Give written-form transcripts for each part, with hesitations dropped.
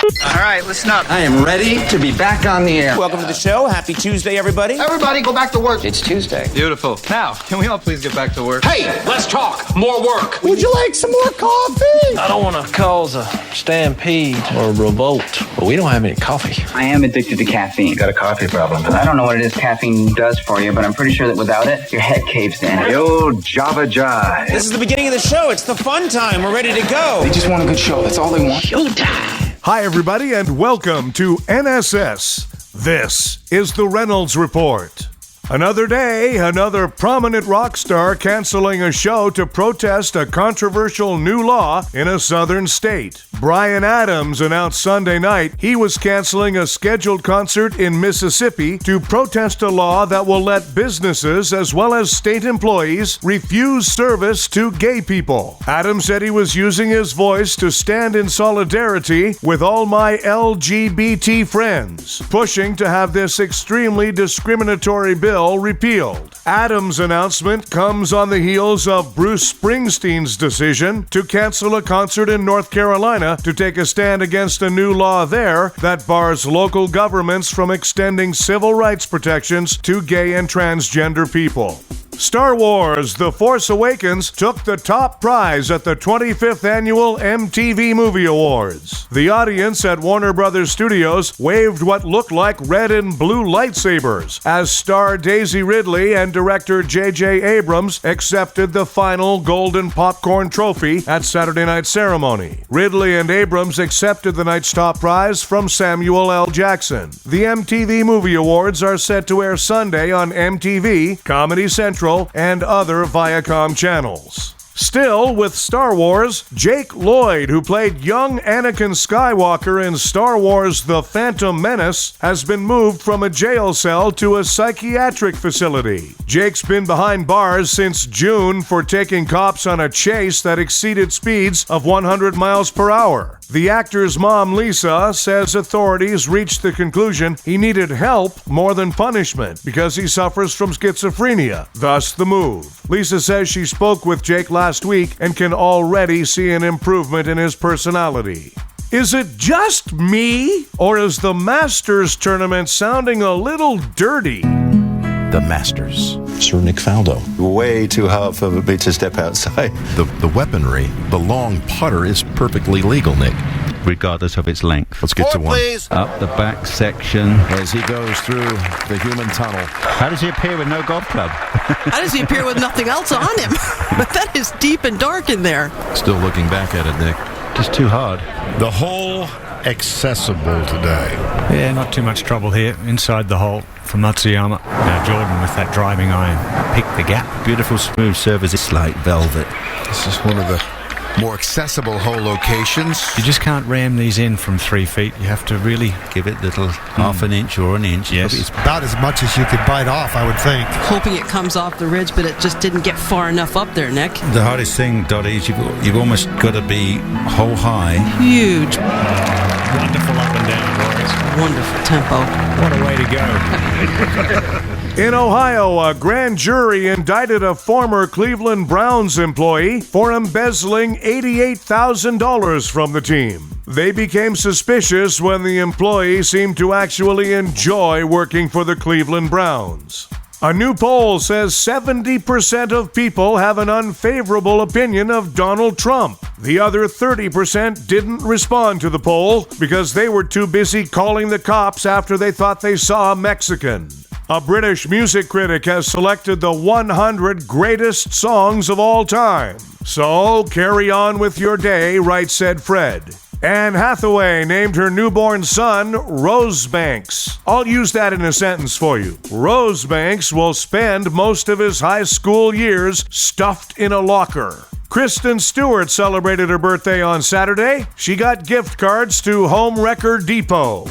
All right, listen up. I am ready to be back on the air. Welcome to the show. Happy Tuesday, everybody. Everybody go back to work. It's Tuesday. Beautiful. Now, can we all please get back to work? Hey, let's talk. More work. Would you like some more coffee? I don't want to cause a stampede or a revolt, but we don't have any coffee. I am addicted to caffeine. Got a coffee problem. I don't know what it is caffeine does for you, but I'm pretty sure that without it, your head caves in. The old Java Jive. This is the beginning of the show. It's the fun time. We're ready to go. They just want a good show. That's all they want. Showtime. Hi, everybody, and welcome to NSS. This is the Reynolds Report. Another day, another prominent rock star canceling a show to protest a controversial new law in a southern state. Bryan Adams announced Sunday night he was canceling a scheduled concert in Mississippi to protest a law that will let businesses as well as state employees refuse service to gay people. Adams said he was using his voice to stand in solidarity with all my LGBT friends, pushing to have this extremely discriminatory bill repealed. Adams' announcement comes on the heels of Bruce Springsteen's decision to cancel a concert in North Carolina to take a stand against a new law there that bars local governments from extending civil rights protections to gay and transgender people. Star Wars: The Force Awakens took the top prize at the 25th Annual MTV Movie Awards. The audience at Warner Brothers Studios waved what looked like red and blue lightsabers as star Daisy Ridley and director J.J. Abrams accepted the final Golden Popcorn Trophy at Saturday night's ceremony. Ridley and Abrams accepted the night's top prize from Samuel L. Jackson. The MTV Movie Awards are set to air Sunday on MTV, Comedy Central, and other Viacom channels. Still, with Star Wars, Jake Lloyd, who played young Anakin Skywalker in Star Wars: The Phantom Menace, has been moved from a jail cell to a psychiatric facility. Jake's been behind bars since June for taking cops on a chase that exceeded speeds of 100 miles per hour. The actor's mom, Lisa, says authorities reached the conclusion he needed help more than punishment because he suffers from schizophrenia, thus the move. Lisa says she spoke with Jake last week and can already see an improvement in his personality. Is it just me, or is the Masters tournament sounding a little dirty? The Masters. Sir Nick Faldo. Way too hard for me to step outside. The weaponry, the long putter is perfectly legal, Nick. Regardless of its length. Let's get to one. Please. Up the back section. As he goes through the human tunnel. How does he appear with no golf club? How does he appear with nothing else on him? That is deep and dark in there. Still looking back at it, Nick. Just too hard. The hole accessible today. Yeah, not too much trouble here inside the hole for Matsuyama. Now Jordan with that driving iron picked the gap. Beautiful smooth surface. It's like velvet. This is one of the more accessible hole locations. You just can't ram these in from 3 feet. You have to really give it little half an inch or an inch. Yes. It's about as much as you could bite off, I would think. Hoping it comes off the ridge, but it just didn't get far enough up there, Nick. The hardest thing, Dottie, is you've almost got to be hole high. Huge. Wonderful up and down, Royce. Wonderful tempo. What a way to go. In Ohio, a grand jury indicted a former Cleveland Browns employee for embezzling $88,000 from the team. They became suspicious when the employee seemed to actually enjoy working for the Cleveland Browns. A new poll says 70% of people have an unfavorable opinion of Donald Trump. The other 30% didn't respond to the poll because they were too busy calling the cops after they thought they saw a Mexican. A British music critic has selected the 100 greatest songs of all time. So carry on with your day, writes said Fred. Anne Hathaway named her newborn son Rosebanks. I'll use that in a sentence for you. Rosebanks will spend most of his high school years stuffed in a locker. Kristen Stewart celebrated her birthday on Saturday. She got gift cards to Home Wrecker Depot.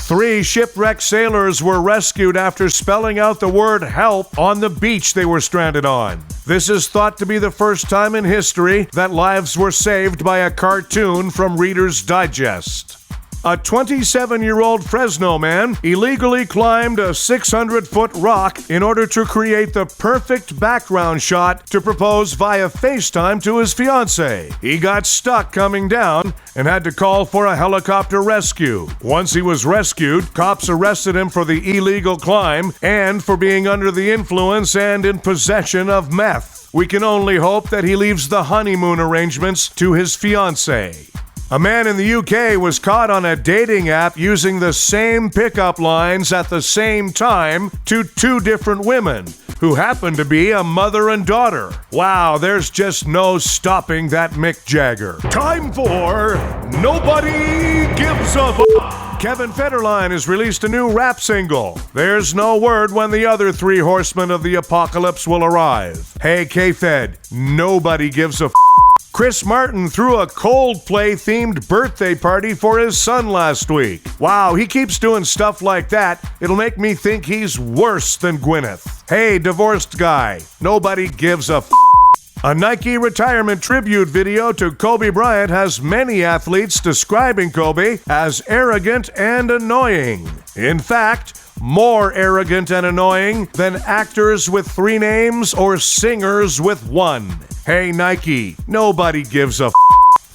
3 shipwrecked sailors were rescued after spelling out the word help on the beach they were stranded on. This is thought to be the first time in history that lives were saved by a cartoon from Reader's Digest. A 27-year-old Fresno man illegally climbed a 600-foot rock in order to create the perfect background shot to propose via FaceTime to his fiancée. He got stuck coming down and had to call for a helicopter rescue. Once he was rescued, cops arrested him for the illegal climb and for being under the influence and in possession of meth. We can only hope that he leaves the honeymoon arrangements to his fiancée. A man in the UK was caught on a dating app using the same pickup lines at the same time to two different women who happened to be a mother and daughter. Wow, there's just no stopping that Mick Jagger. Time for Nobody Gives a F***. Kevin Federline has released a new rap single. There's no word when the other three horsemen of the apocalypse will arrive. Hey, K-Fed, nobody gives a f***. Chris Martin threw a Coldplay-themed birthday party for his son last week. Wow, he keeps doing stuff like that. It'll make me think he's worse than Gwyneth. Hey, divorced guy, nobody gives a f***. A Nike retirement tribute video to Kobe Bryant has many athletes describing Kobe as arrogant and annoying. In fact, more arrogant and annoying than actors with 3 names or singers with 1. Hey Nike, nobody gives a f***.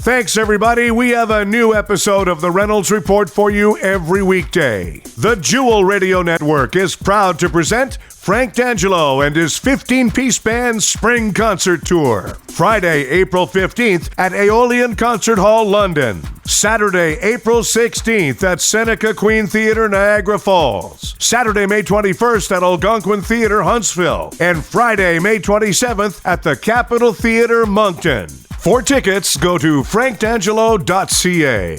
Thanks everybody, we have a new episode of the Reynolds Report for you every weekday. The Jewel Radio Network is proud to present Frank D'Angelo and his 15-piece band Spring Concert Tour. Friday, April 15th at Aeolian Concert Hall, London. Saturday, April 16th at Seneca Queen Theatre, Niagara Falls. Saturday, May 21st at Algonquin Theatre, Huntsville. And Friday, May 27th at the Capitol Theatre, Moncton. For tickets, go to frankdangelo.ca.